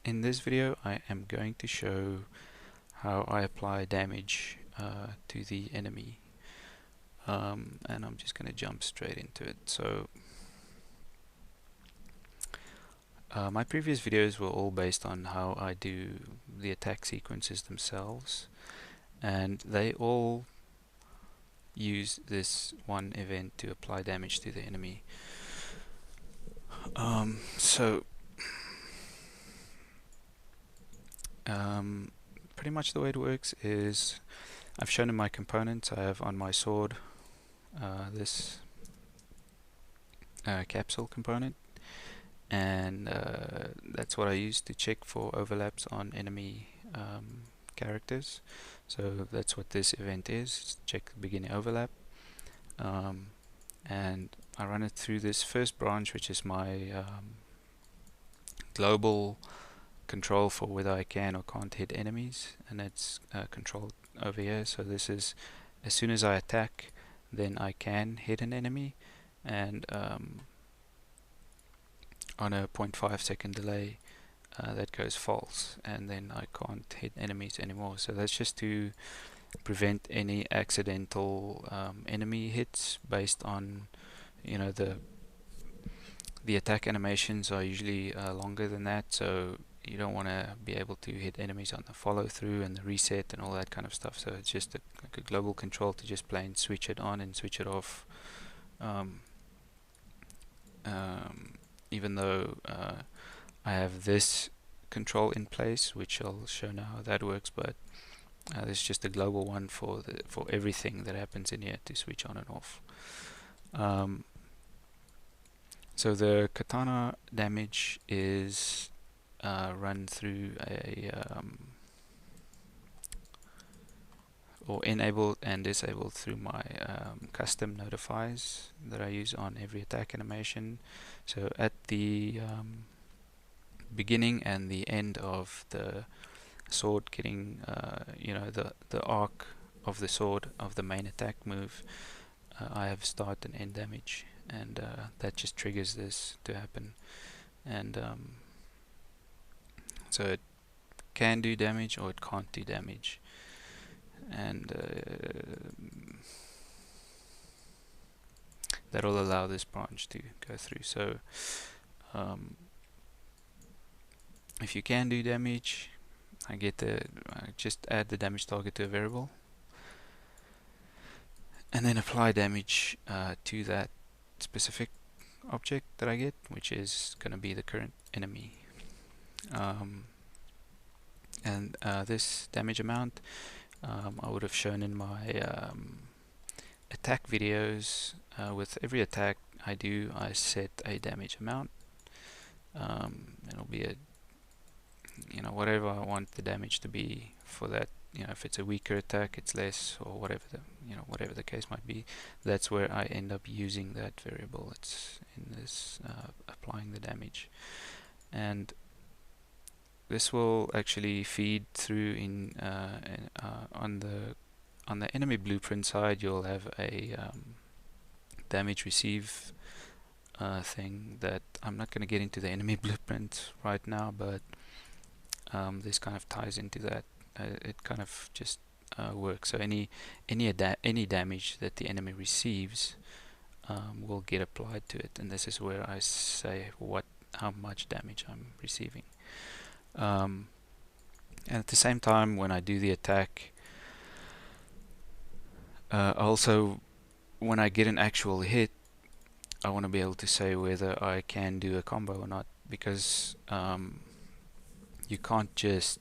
In this video I am going to show how I apply damage to the enemy, and I'm just going to jump straight into it. So my previous videos were all based on how I do the attack sequences themselves, and they all use this one event to apply damage to the enemy. Pretty much the way it works is I've shown in my components. I have on my sword this capsule component, and that's what I use to check for overlaps on enemy characters. So that's what this event is, check the beginning overlap, and I run it through this first branch, which is my global control for whether I can or can't hit enemies, and it's controlled over here. So this is as soon as I attack, then I can hit an enemy, and on a 0.5 second delay that goes false, and then I can't hit enemies anymore. So that's just to prevent any accidental enemy hits based on, you know, the attack animations are usually longer than that, so you don't want to be able to hit enemies on the follow through and the reset and all that kind of stuff. So it's just like a global control to just plain switch it on and switch it off, even though I have this control in place, which I'll show now how that works, but there's just a global one for everything that happens in here to switch on and off. So the katana damage is run through or enabled and disabled through my custom notifiers that I use on every attack animation. So at the beginning and the end of the sword getting, you know, the arc of the sword of the main attack move, I have start and end damage, and that just triggers this to happen. And so it can do damage or it can't do damage, and that will allow this branch to go through. So if you can do damage, I just add the damage target to a variable and then apply damage to that specific object that I get, which is going to be the current enemy. And this damage amount I would have shown in my attack videos. With every attack I do, I set a damage amount. It'll be a, you know, whatever I want the damage to be for that. You know, if it's a weaker attack, it's less, or whatever the, you know, whatever the case might be. That's where I end up using that variable. It's in this applying the damage, and this will actually feed through in on the enemy blueprint side. You'll have a damage receive thing that I'm not going to get into the enemy blueprint right now, but this kind of ties into that. It kind of just works. So any damage that the enemy receives will get applied to it, and this is where I say how much damage I'm receiving. And at the same time, when I do the attack, also when I get an actual hit, I want to be able to say whether I can do a combo or not, because you can't just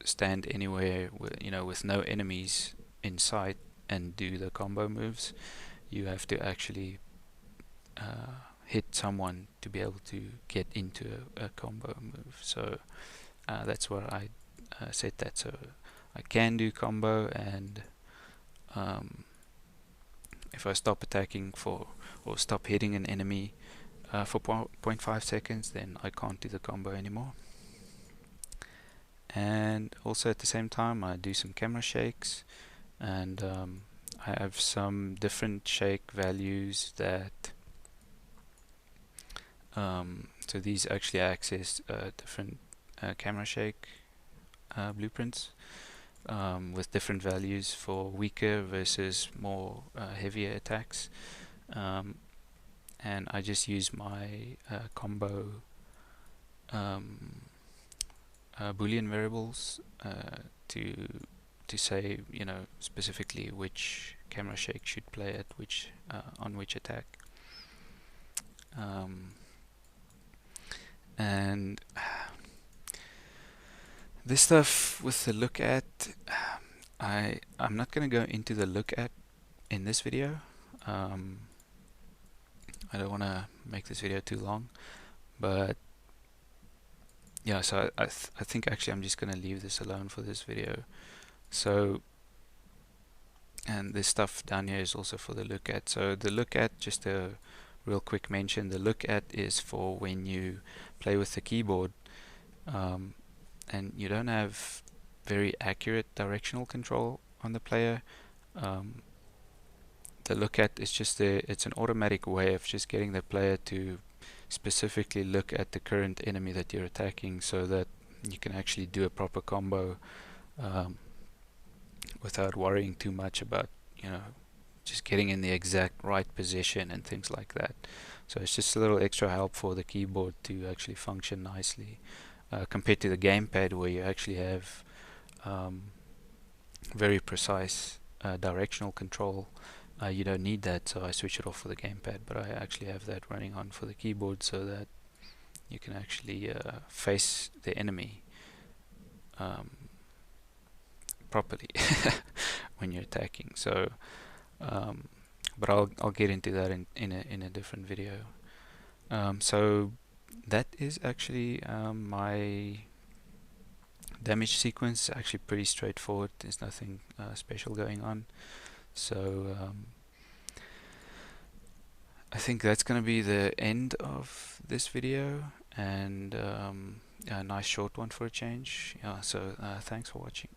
stand anywhere with no enemies in sight and do the combo moves. You have to actually hit someone to be able to get into a combo move. So that's where I set that. So I can do combo, and if I stop attacking or stop hitting an enemy for 0.5 seconds, then I can't do the combo anymore. And also at the same time I do some camera shakes, and I have some different shake values that so these actually access different camera shake blueprints with different values for weaker versus more heavier attacks. And I just use my combo Boolean variables to say, specifically which camera shake should play at which on which attack. And this stuff with the look at, I'm not going to go into the look at in this video. I don't want to make this video too long, but yeah, so I think actually I'm just going to leave this alone for this video. So, and this stuff down here is also for the look at. So the look at, just a real quick mention, the look at is for when you play with the keyboard and you don't have very accurate directional control on the player. The look at is just it's an automatic way of just getting the player to specifically look at the current enemy that you're attacking, so that you can actually do a proper combo without worrying too much about just getting in the exact right position and things like that. So it's just a little extra help for the keyboard to actually function nicely compared to the gamepad, where you actually have very precise directional control. You don't need that, so I switch it off for the gamepad, but I actually have that running on for the keyboard so that you can actually face the enemy properly when you're attacking. So but I'll get into that in a different video. So that is actually my damage sequence. Actually pretty straightforward. There's nothing special going on. So I think that's going to be the end of this video, and a nice short one for a change. Yeah, so thanks for watching.